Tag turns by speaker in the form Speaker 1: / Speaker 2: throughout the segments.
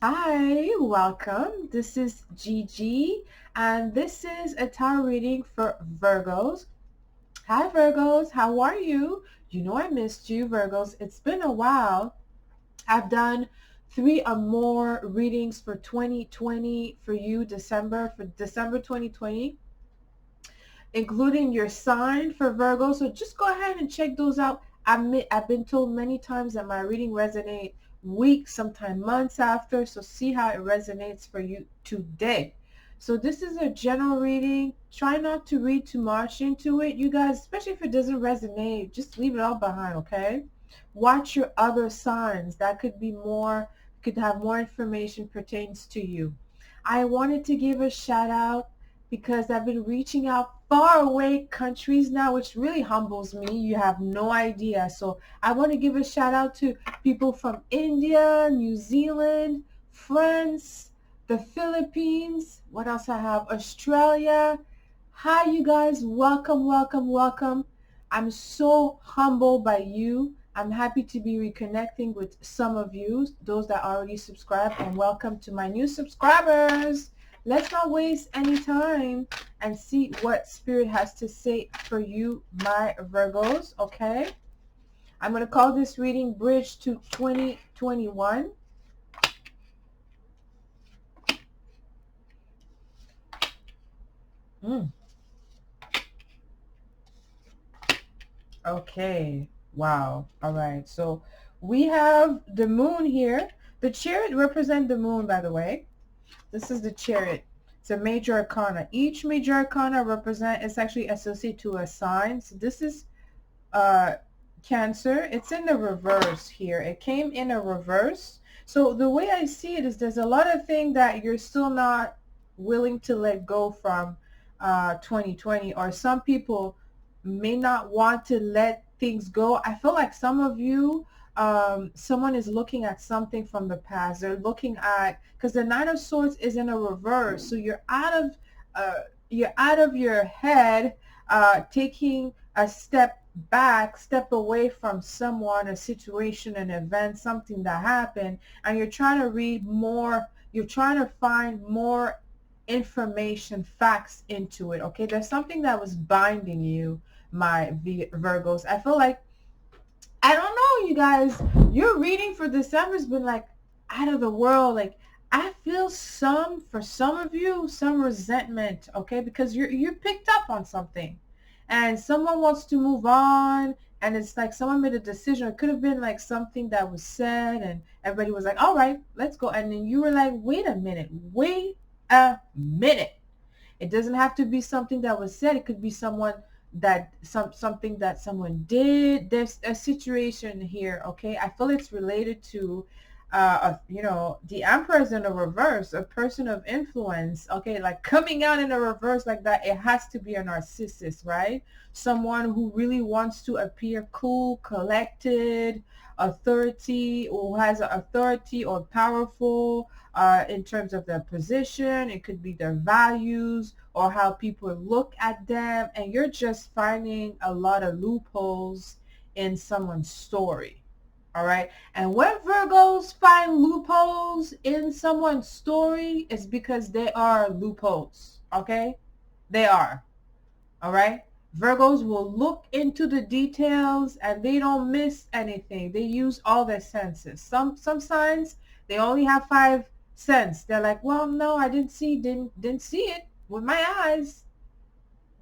Speaker 1: Hi, welcome. This is Gigi, and this is a tarot reading for Virgos. Hi, Virgos. How are you? You know I missed you, Virgos. It's been a while. I've done 3 or more readings for 2020 for you, for December 2020, including your sign for Virgo. So just go ahead and check those out. I've been told many times that my reading resonate weeks, sometimes months after. So see how it resonates for you today. So this is a general reading. Try not to read too much into it, you guys, especially if it doesn't resonate. Just leave it all behind, okay? Watch your other signs. That could have more information pertains to you. I wanted to give a shout out because I've been reaching out far away countries now, which really humbles me. You have no idea. So I want to give a shout out to people from India, New Zealand, France, the Philippines. What else I have? Australia. Hi, you guys. Welcome, welcome, welcome. I'm so humbled by you. I'm happy to be reconnecting with some of you, those that already subscribed, and welcome to my new subscribers. Let's not waste any time and see what Spirit has to say for you, my Virgos, okay? I'm going to call this reading Bridge to 2021. Okay. Wow. All right. So we have the moon here. The chariot represents the moon, by the way. This is the chariot. It's a major arcana. Each major arcana is actually associated to a sign. So this is uh, Cancer. It's in the reverse here. It came in a reverse. So the way I see it is there's a lot of things that you're still not willing to let go from 2020, or some people may not want to let things go. I feel like some of you, someone is looking at something from the past. They're looking at, because the Nine of Swords is in a reverse, so you're out of your head, taking a step away from someone, a situation, an event, something that happened, and you're trying to read more. You're trying to find more information, facts into it. Okay, there's something that was binding you, my Virgos. I feel like, I don't know, you guys, your reading for December has been like out of the world. Like, I feel for some of you, some resentment, okay, because you're picked up on something and someone wants to move on, and it's like someone made a decision. It could have been like something that was said and everybody was like, all right, let's go. And then you were like, wait a minute. It doesn't have to be something that was said. It could be something that someone did. There's a situation here, okay? I feel it's related to the Emperor is in a reverse, a person of influence, okay? Like coming out in a reverse like that, it has to be a narcissist, right? Someone who really wants to appear cool, collected, authority, or has authority or powerful, in terms of their position. It could be their values or how people look at them. And you're just finding a lot of loopholes in someone's story. All right. And when Virgos find loopholes in someone's story, it's because they are loopholes. Okay. They are. All right. Virgos will look into the details and they don't miss anything. They use all their senses. Some signs, they only have 5 sense. They're like, well, no, I didn't see it with my eyes.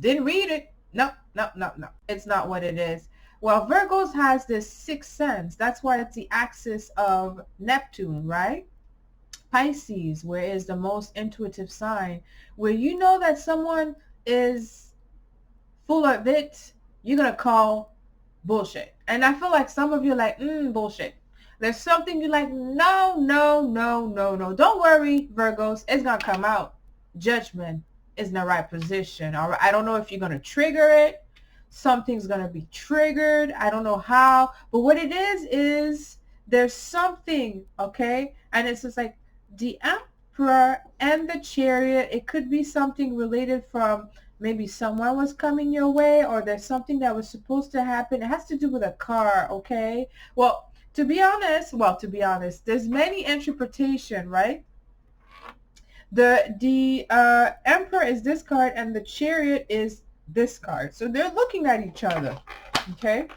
Speaker 1: Didn't read it. No, no, no, no. It's not what it is. Well, Virgos has this sixth sense. That's why it's the axis of Neptune, right? Pisces, where is the most intuitive sign, where you know that someone is full of it, you're going to call bullshit. And I feel like some of you are like, bullshit. There's something you're like, no, no, no, no, no. Don't worry, Virgos. It's going to come out. Judgment is in the right position. All right. I don't know if you're going to trigger it. Something's going to be triggered. I don't know how. But what it is there's something, okay? And it's just like the Emperor and the Chariot. It could be something related from maybe someone was coming your way, or there's something that was supposed to happen. It has to do with a car, okay? Well, To be honest, well, to be honest, there's many interpretation, right? The Emperor is this card and the Chariot is this card. So they're looking at each other. Okay?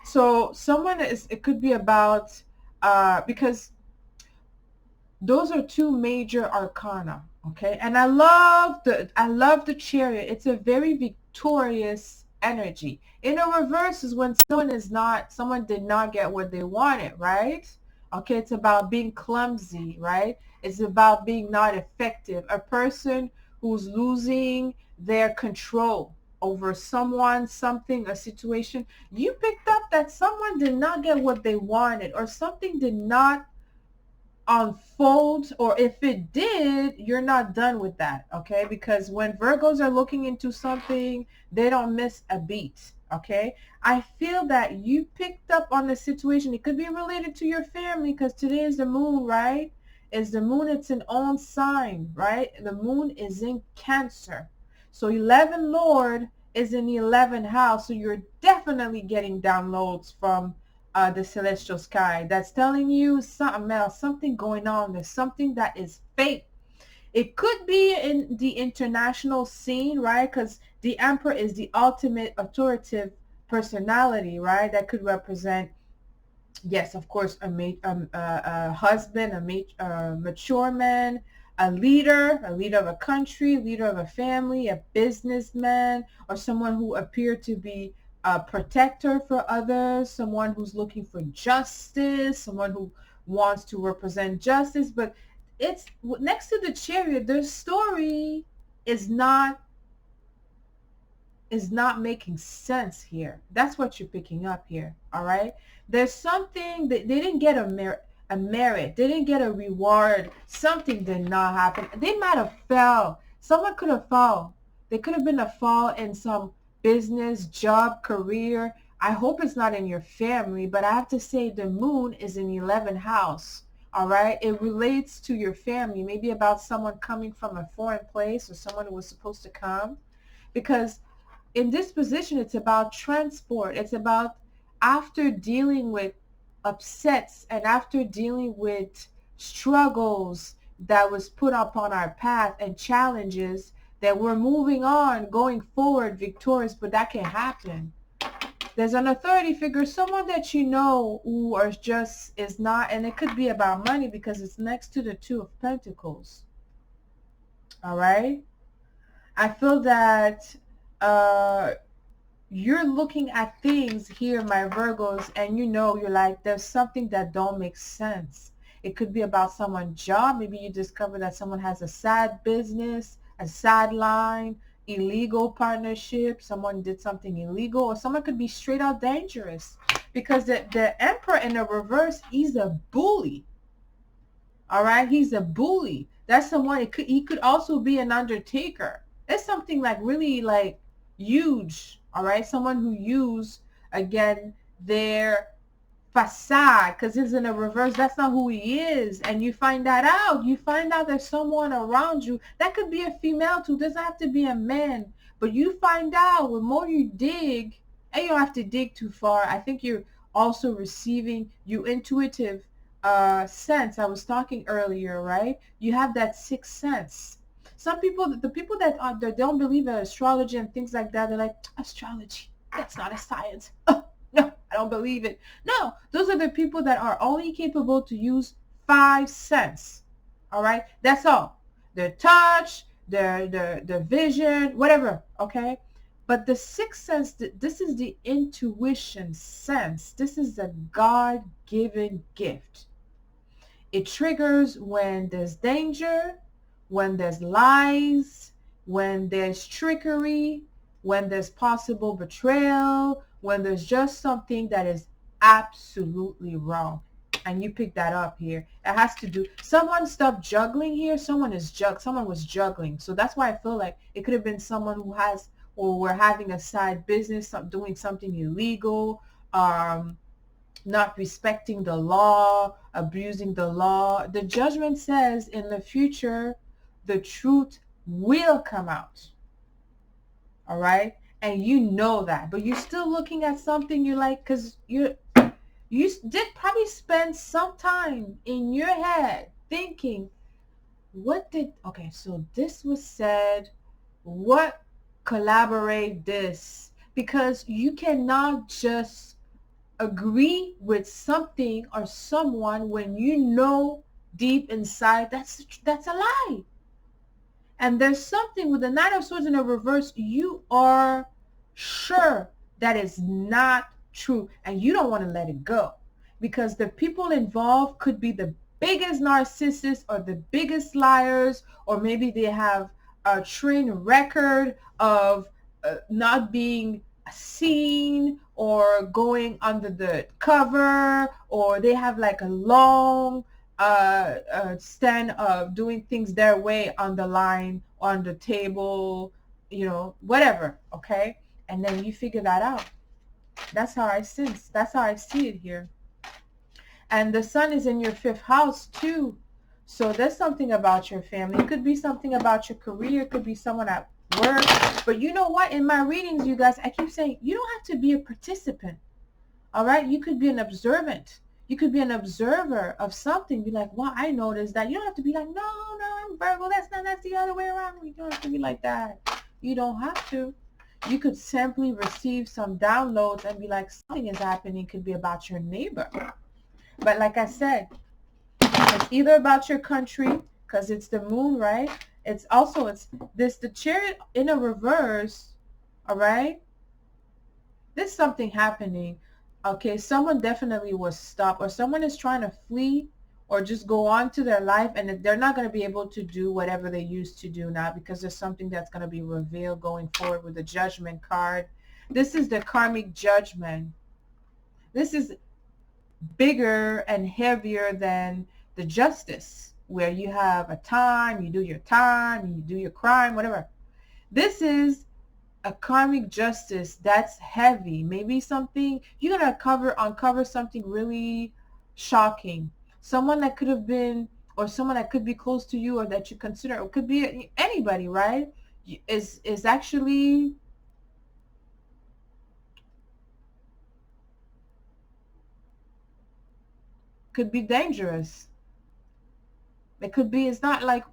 Speaker 1: So someone is, it could be about because those are two major arcana, okay? And I love the Chariot. It's a very victorious energy. In a reverse is when someone did not get what they wanted, right? Okay, it's about being clumsy, right? It's about being not effective. A person who's losing their control over someone, something, a situation. You picked up that someone did not get what they wanted, or something did not unfold, or if it did, you're not done with that, okay? Because when Virgos are looking into something, they don't miss a beat, okay? I feel that you picked up on the situation. It could be related to your family because today is the moon, right? Is the moon, it's an own sign, right? The moon is in Cancer. So 11 Lord is in the 11th house. So you're definitely getting downloads from the celestial sky that's telling you something else, something going on. There's something that is fake. It could be in the international scene, right? Because the Emperor is the ultimate authoritative personality, right? That could represent, yes, of course, a husband, a mature man, a leader of a country, leader of a family, a businessman, or someone who appeared to be a protector for others, someone who's looking for justice, someone who wants to represent justice. But it's next to the Chariot, their story is not making sense here. That's what you're picking up here, all right? There's something that they didn't get a merit. They didn't get a reward. Something did not happen. They might have fell. Someone could have fall. There could have been a fall in some business, job, career. I hope it's not in your family, but I have to say the moon is in the 11th house. All right. It relates to your family, maybe about someone coming from a foreign place or someone who was supposed to come, because in this position, it's about transport. It's about after dealing with upsets and after dealing with struggles that was put upon our path and challenges, that we're moving on, going forward victorious, but that can happen. There's an authority figure, someone that you know who are just is not, and it could be about money because it's next to the Two of Pentacles. All right? I feel that uh, you're looking at things here, my Virgos, and you know, you're like, there's something that don't make sense. It could be about someone's job. Maybe you discover that someone has a side business, a sideline, illegal partnership. Someone did something illegal, or someone could be straight out dangerous because the Emperor in the reverse, he's a bully. All right, he's a bully. That's someone. He could also be an undertaker. It's something like really like huge. All right, someone who use again their facade because he's in a reverse. That's not who he is, and you find that out. You find out there's someone around you that could be a female too. Doesn't have to be a man, but you find out the more you dig, and you don't have to dig too far. I think you're also receiving you intuitive sense. I was talking earlier, right? You have that sixth sense. Some people, the people that that don't believe in astrology and things like that, they're like, astrology, that's not a science. Oh, no, I don't believe it. No, those are the people that are only capable to use five sense. All right, that's all. Their touch, their vision, whatever. Okay, but the sixth sense, this is the intuition sense. This is a God-given gift. It triggers when there's danger, when there's lies, when there's trickery, when there's possible betrayal, when there's just something that is absolutely wrong. And you pick that up here. It has to do, someone stopped juggling here. Someone was juggling. So that's why I feel like it could have been someone who has, or we're having a side business, doing something illegal, not respecting the law, abusing the law. The judgment says in the future, the truth will come out. All right? And you know that, but you're still looking at something you're like, because You did probably spend some time in your head thinking, what did, okay, so this was said, what collaborate this? Because you cannot just agree with something or someone when you know deep inside that's a lie. And there's something with the Knight of Swords in the reverse, you are sure that is not true and you don't want to let it go, because the people involved could be the biggest narcissists or the biggest liars, or maybe they have a train record of not being seen or going under the cover, or they have like a long stand of doing things their way on the line, on the table, you know, whatever, okay? And then you figure that out. That's how I sense. That's how I see it here. And the sun is in your fifth house too. So there's something about your family. It could be something about your career. It could be someone at work. But you know what? In my readings, you guys, I keep saying, you don't have to be a participant. All right? You could be an observant. You could be an observer of something. Be like, well, I noticed that. You don't have to be like, no, I'm Virgo. That's the other way around. You don't have to be like that. You don't have to. You could simply receive some downloads and be like, something is happening. It could be about your neighbor. But like I said, it's either about your country, because it's the moon, right? It's also, it's this, the chariot in a reverse, all right? There's something happening. Okay, someone definitely was stopped, or someone is trying to flee or just go on to their life, and they're not going to be able to do whatever they used to do now, because there's something that's going to be revealed going forward with the Judgment card. This is the karmic judgment. This is bigger and heavier than the justice, where you have a time, you do your time, you do your crime, whatever. This is a karmic justice that's heavy. Maybe something you're gonna uncover something really shocking. Someone that could have been, or someone that could be close to you, or that you consider, or could be anybody, right? Is actually could be dangerous. It could be, it's not like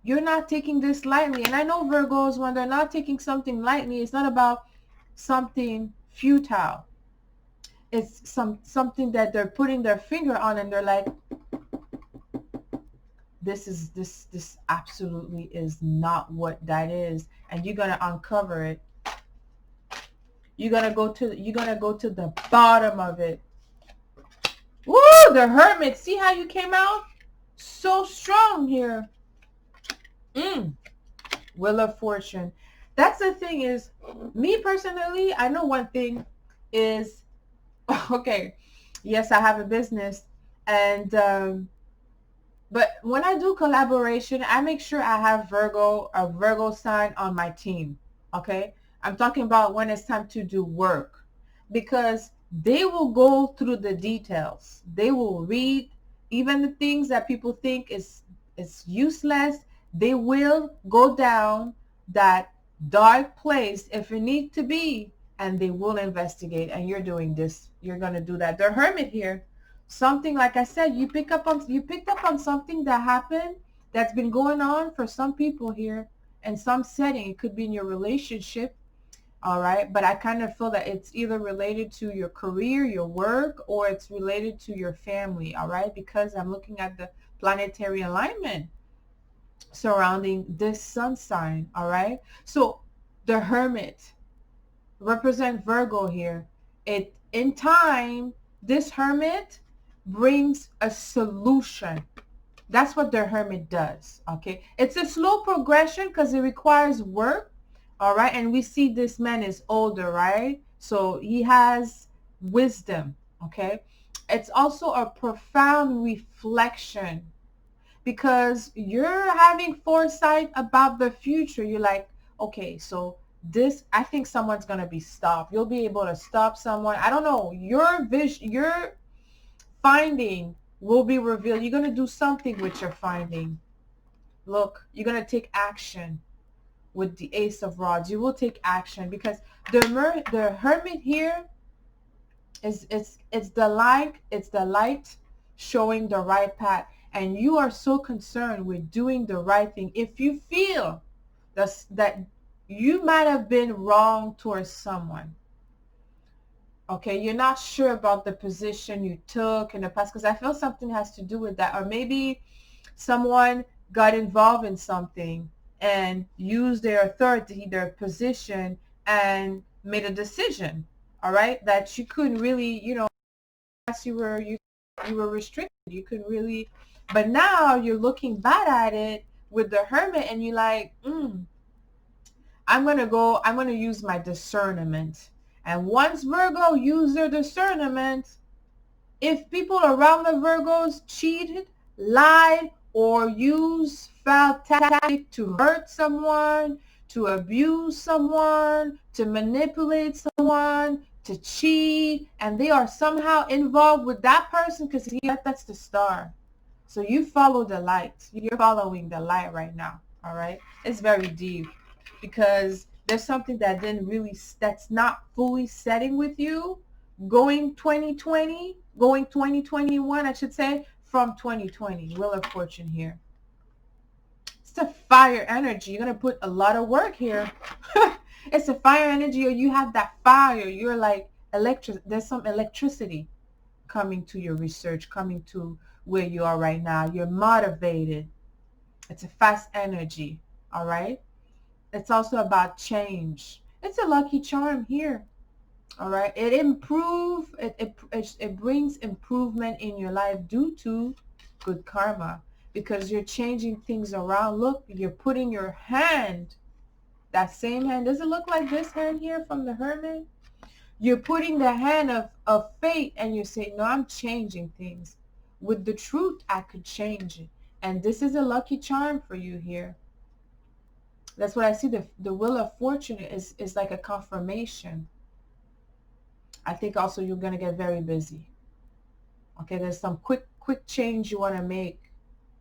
Speaker 1: you're not taking this lightly. And I know Virgos, when they're not taking something lightly, it's not about something futile. It's something that they're putting their finger on, and they're like, this absolutely is not what that is. And you're gonna uncover it. You're gonna go to the bottom of it. Woo, the Hermit. See how you came out? So strong here. Wheel of Fortune. That's the thing is, me personally, I know one thing is, okay, yes, I have a business, and but when I do collaboration, I make sure I have a Virgo sign on my team. Okay, I'm talking about when it's time to do work, because they will go through the details. They will read even the things that people think is useless. They will go down that dark place if it needs to be, and they will investigate. And you're doing this. You're going to do that. The Hermit here, something, like I said, you picked up on something that happened, that's been going on for some people here in some setting. It could be in your relationship, all right? But I kind of feel that it's either related to your career, your work, or it's related to your family, all right? Because I'm looking at the planetary alignment surrounding this sun sign, all right? So the Hermit represent Virgo here. It, in time, this Hermit brings a solution. That's what the Hermit does, okay? It's a slow progression because it requires work, all right? And we see this man is older, right? So he has wisdom, okay? It's also a profound reflection, because you're having foresight about the future. You're like, okay, so this, I think someone's going to be stopped. You'll be able to stop someone. I don't know. Your vision, your finding will be revealed. You're going to do something with your finding. Look, you're going to take action with the Ace of Rods. You will take action, because the Hermit here It's the light, showing the right path, and you are so concerned with doing the right thing. If you feel that you might have been wrong towards someone, okay, you're not sure about the position you took in the past, because I feel something has to do with that. Or maybe someone got involved in something and used their authority, their position, and made a decision, all right, that you couldn't really, you were restricted. You couldn't really, but now you're looking back at it with the Hermit, and you're like, I'm gonna use my discernment. And once Virgo use their discernment, if people around the Virgos cheated, lied, or use foul tactic to hurt someone, to abuse someone, to manipulate someone, to cheat, and they are somehow involved with that person, because that's the star. So you follow the light. You're following the light right now. All right. It's very deep, because there's something that didn't really, that's not fully setting with you, going 2021, I should say, from 2020. Wheel of Fortune here. It's a fire energy. You're going to put a lot of work here. It's a fire energy, or you have that fire. You're like there's some electricity coming to your research, coming to where you are right now. You're motivated. It's a fast energy. All right. It's also about change. It's a lucky charm here. All right. It brings improvement in your life due to good karma, because you're changing things around. Look, you're putting your hand, that same hand. Does it look like this hand here from the Hermit? You're putting the hand of fate, and you're saying, no, I'm changing things. With the truth, I could change it. And this is a lucky charm for you here. That's what I see. The Wheel of Fortune is like a confirmation. I think also you're going to get very busy. Okay, there's some quick change you want to make.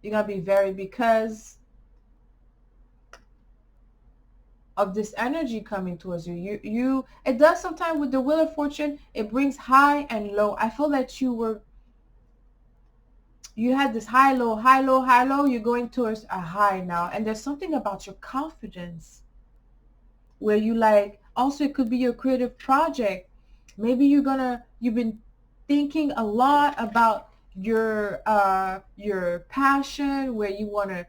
Speaker 1: You're going to be very, because of this energy coming towards you. It does sometimes with the Wheel of Fortune. It brings high and low. I feel that you had this high, low, high, low, high, low. You're going towards a high now. And there's something about your confidence where you like, also it could be your creative project. Maybe you've been thinking a lot about your passion, where you want to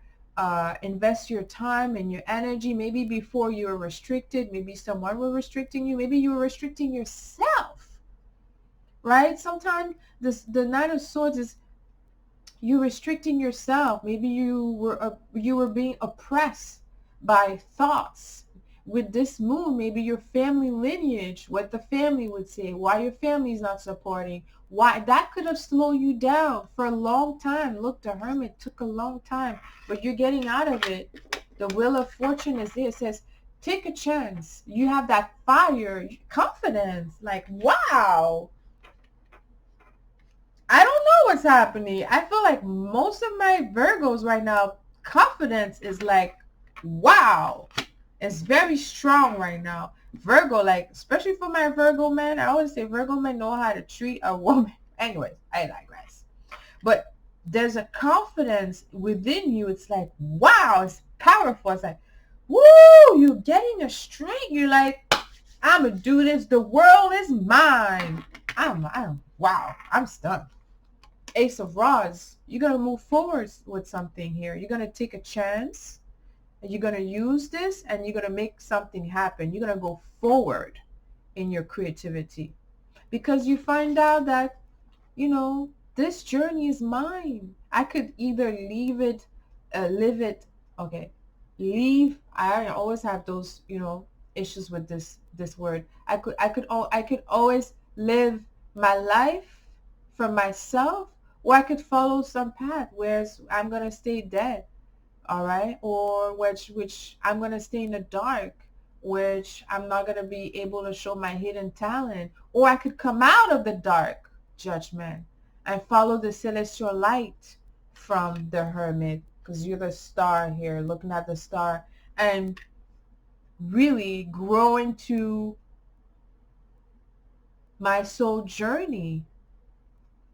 Speaker 1: invest your time and your energy. Maybe before you were restricted, maybe someone was restricting you, maybe you were restricting yourself, right? Sometimes the Knight of Swords is you restricting yourself. Maybe you were being oppressed by thoughts. With this moon, maybe your family lineage, what the family would say, why your family is not supporting, why that could have slowed you down for a long time. Look, the Hermit took a long time, but you're getting out of it. The Wheel of Fortune is there. It says, take a chance. You have that fire, confidence, like, wow. I don't know what's happening. I feel like most of my Virgos right now, confidence is like, wow. It's very strong right now. Virgo, like, especially for my Virgo man, I always say Virgo men know how to treat a woman. Anyways, I digress. But there's a confidence within you. It's like, wow, it's powerful. It's like, woo, you're getting a strength. You're like, I'm going to do this. The world is mine. Wow, I'm stunned. Ace of Rods. You're going to move forward with something here. You're going to take a chance. You're going to use this, and you're going to make something happen. You're going to go forward in your creativity, because you find out that, this journey is mine. I could either leave it, live it. Okay. Leave. I always have those, issues with this word. I could always live my life for myself, or I could follow some path where I'm going to stay dead. All right, or which I'm going to stay in the dark, which I'm not going to be able to show my hidden talent, or I could come out of the dark judgment and follow the celestial light from the Hermit, because you're the star here, looking at the star, and really grow into my soul journey.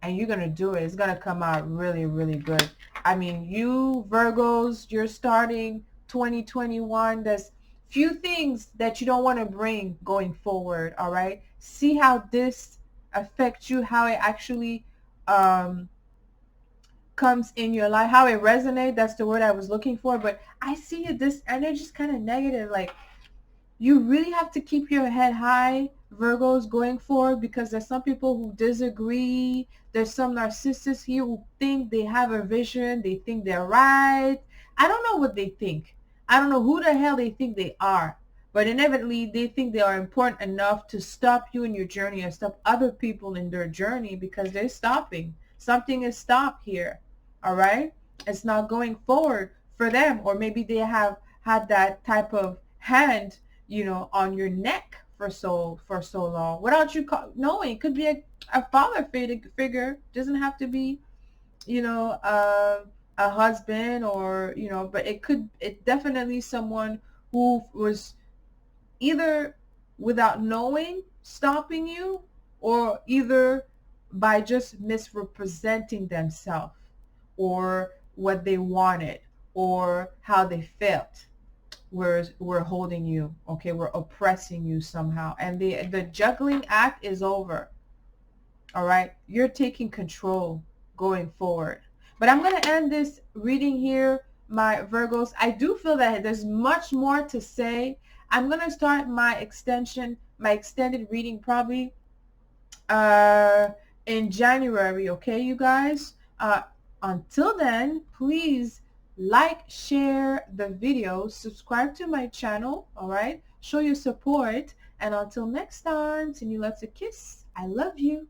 Speaker 1: And you're going to do it. It's going to come out really, really good. I mean, you Virgos, you're starting 2021. There's few things that you don't want to bring going forward, all right? See how this affects you, how it actually um, comes in your life, how it resonates. That's the word I was looking for. But I see it, this energy is kind of negative. Like, you really have to keep your head high, Virgos, going forward, because there's some people who disagree. There's some narcissists here who think they have a vision. They think they're right. I don't know what they think. I don't know who the hell they think they are. But inevitably, they think they are important enough to stop you in your journey and stop other people in their journey because they're stopping. Something is stopped here. All right? It's not going forward for them. Or maybe they have had that type of hand, you know, on your neck for so long without you knowing. It could be a father figure. Doesn't have to be, you know, a husband, or, you know, but it definitely someone who was either without knowing stopping you, or either by just misrepresenting themselves or what they wanted or how they felt. We're holding you, okay? We're oppressing you somehow, and the juggling act is over. All right, you're taking control going forward. But I'm going to end this reading here, my Virgos. I do feel that there's much more to say. I'm going to start my extended reading probably uh in January, okay, you guys? Until then, please like, share the video, subscribe to my channel, all right? Show your support, and until next time, send you lots of kiss. I love you.